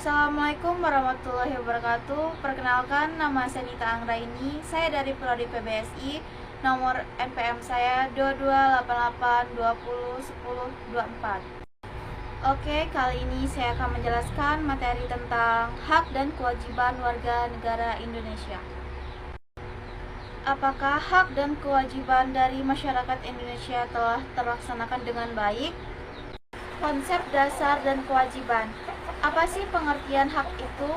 Assalamualaikum warahmatullahi wabarakatuh. Perkenalkan, nama saya Nita Anggraini. Saya dari Prodi PBSI. Nomor NPM saya 2288201024. Oke, kali ini saya akan menjelaskan materi tentang hak dan kewajiban warga negara Indonesia. Apakah hak dan kewajiban dari masyarakat Indonesia telah terlaksanakan dengan baik? Konsep dasar dan kewajiban. Apa sih pengertian hak itu?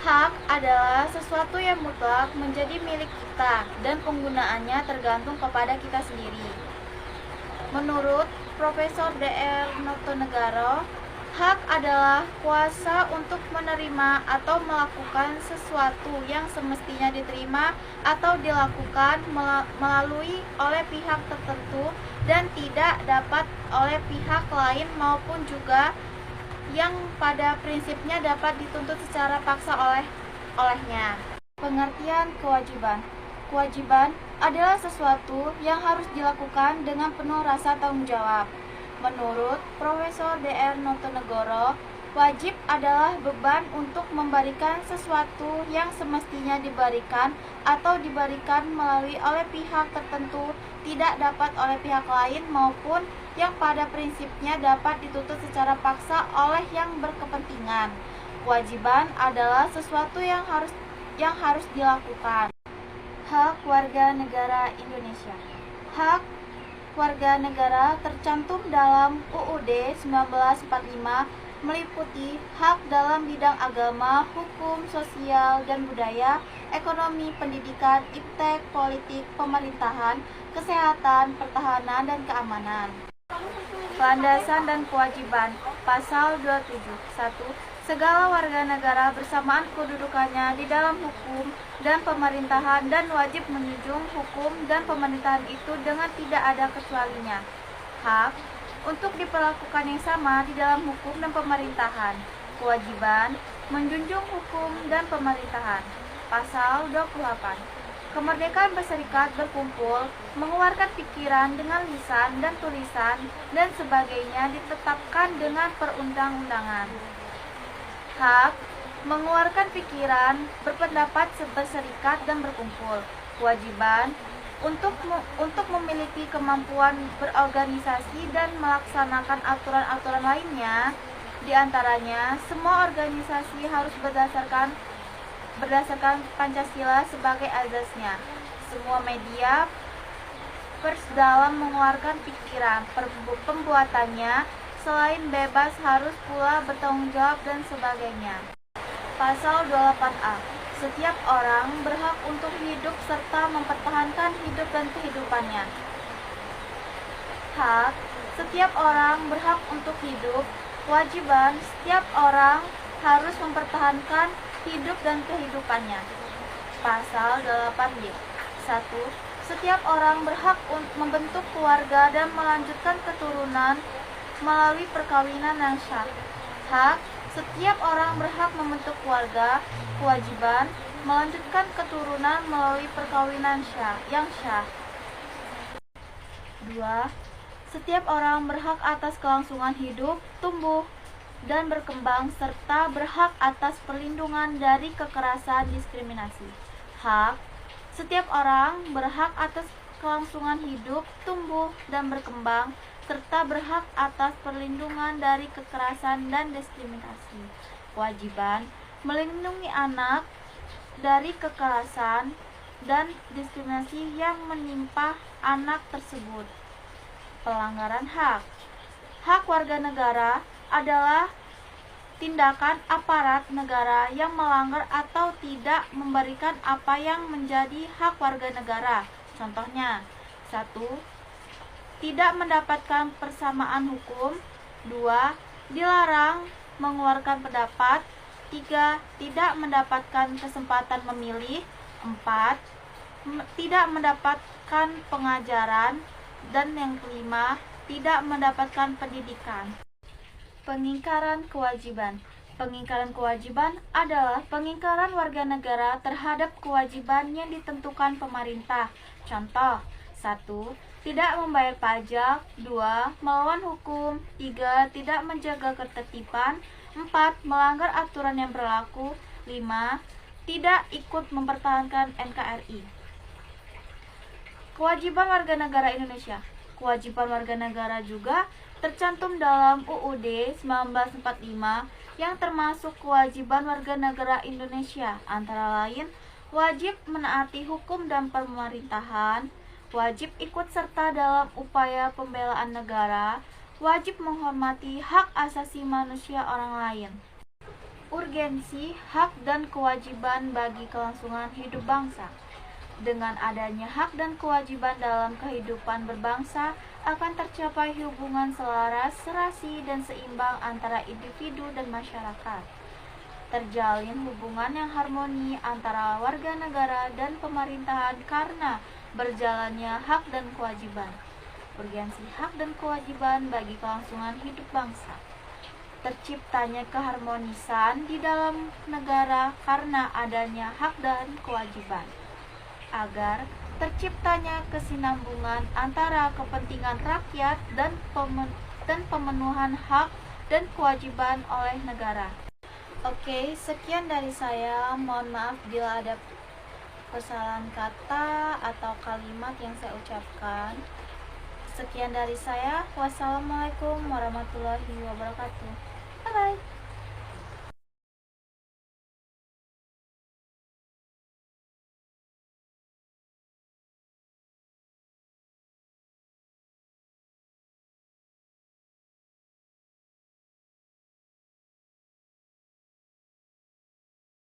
Hak adalah sesuatu yang mutlak menjadi milik kita dan penggunaannya tergantung kepada kita sendiri. Menurut Profesor Dr. Notonegoro, hak adalah kuasa untuk menerima atau melakukan sesuatu yang semestinya diterima atau dilakukan melalui oleh pihak tertentu dan tidak dapat oleh pihak lain maupun juga yang pada prinsipnya dapat dituntut secara paksa olehnya. Pengertian kewajiban. Kewajiban adalah sesuatu yang harus dilakukan dengan penuh rasa tanggung jawab. Menurut Profesor Dr. Notonegoro, wajib adalah beban untuk memberikan sesuatu yang semestinya diberikan atau diberikan melalui oleh pihak tertentu, tidak dapat oleh pihak lain maupun yang pada prinsipnya dapat dituntut secara paksa oleh yang berkepentingan. Kewajiban adalah sesuatu yang harus dilakukan. Hak warga negara Indonesia. Hak warga negara tercantum dalam UUD 1945 meliputi hak dalam bidang agama, hukum, sosial, dan budaya, ekonomi, pendidikan, iptek, politik, pemerintahan, kesehatan, pertahanan, dan keamanan. Landasan dan kewajiban. Pasal 27. 1. Segala warga negara bersamaan kedudukannya di dalam hukum dan pemerintahan dan wajib menjunjung hukum dan pemerintahan itu dengan tidak ada kecualinya. Hak untuk diperlakukan yang sama di dalam hukum dan pemerintahan. Kewajiban menjunjung hukum dan pemerintahan. Pasal 28. Kemerdekaan berserikat, berkumpul, mengeluarkan pikiran dengan lisan dan tulisan dan sebagainya ditetapkan dengan perundang-undangan. Hak mengeluarkan pikiran, berpendapat, berserikat, dan berkumpul. Kewajiban untuk memiliki kemampuan berorganisasi dan melaksanakan aturan-aturan lainnya. Di antaranya, semua organisasi harus berdasarkan Pancasila sebagai azasnya. Semua media pers dalam mengeluarkan pikiran, pembuatannya selain bebas harus pula bertanggung jawab dan sebagainya. Pasal 28A. Setiap orang berhak untuk hidup serta mempertahankan hidup dan kehidupannya. Hak setiap orang berhak untuk hidup. Kewajiban setiap orang harus mempertahankan hidup dan kehidupannya. Pasal 8B. 1. Setiap orang berhak untuk membentuk keluarga dan melanjutkan keturunan melalui perkawinan yang syah. Hak setiap orang berhak membentuk keluarga. Kewajiban melanjutkan keturunan melalui perkawinan yang syah. 2. Setiap orang berhak atas kelangsungan hidup, tumbuh, dan berkembang serta berhak atas perlindungan dari kekerasan diskriminasi. Hak setiap orang berhak atas kelangsungan hidup, tumbuh, dan berkembang serta berhak atas perlindungan dari kekerasan dan diskriminasi. Kewajiban melindungi anak dari kekerasan dan diskriminasi yang menimpa anak tersebut. Pelanggaran hak. Hak warga negara adalah tindakan aparat negara yang melanggar atau tidak memberikan apa yang menjadi hak warga negara. Contohnya, 1. Tidak mendapatkan persamaan hukum. 2. Dilarang mengeluarkan pendapat. 3. Tidak mendapatkan kesempatan memilih. 4. Tidak mendapatkan pengajaran. Dan yang kelima, tidak mendapatkan pendidikan. Pengingkaran kewajiban. Pengingkaran kewajiban adalah pengingkaran warga negara terhadap kewajiban yang ditentukan pemerintah. Contoh, 1. Tidak membayar pajak. 2. Melawan hukum. 3. Tidak menjaga ketertiban. 4. Melanggar aturan yang berlaku. 5. Tidak ikut mempertahankan NKRI. Kewajiban warga negara Indonesia. Kewajiban warga negara juga tercantum dalam UUD 1945 yang termasuk kewajiban warga negara Indonesia, antara lain wajib menaati hukum dan pemerintahan, wajib ikut serta dalam upaya pembelaan negara, wajib menghormati hak asasi manusia orang lain. Urgensi, hak dan kewajiban bagi kelangsungan hidup bangsa. Dengan adanya hak dan kewajiban dalam kehidupan berbangsa, akan tercapai hubungan selaras, serasi, dan seimbang antara individu dan masyarakat. Terjalin hubungan yang harmoni antara warga negara dan pemerintahan karena berjalannya hak dan kewajiban. Urgensi hak dan kewajiban bagi kelangsungan hidup bangsa. Terciptanya keharmonisan di dalam negara karena adanya hak dan kewajiban. Agar terciptanya kesinambungan antara kepentingan rakyat dan pemenuhan hak dan kewajiban oleh negara. Oke, sekian dari saya. Mohon maaf bila ada kesalahan kata atau kalimat yang saya ucapkan. Sekian dari saya. Wassalamualaikum warahmatullahi wabarakatuh. Bye-bye.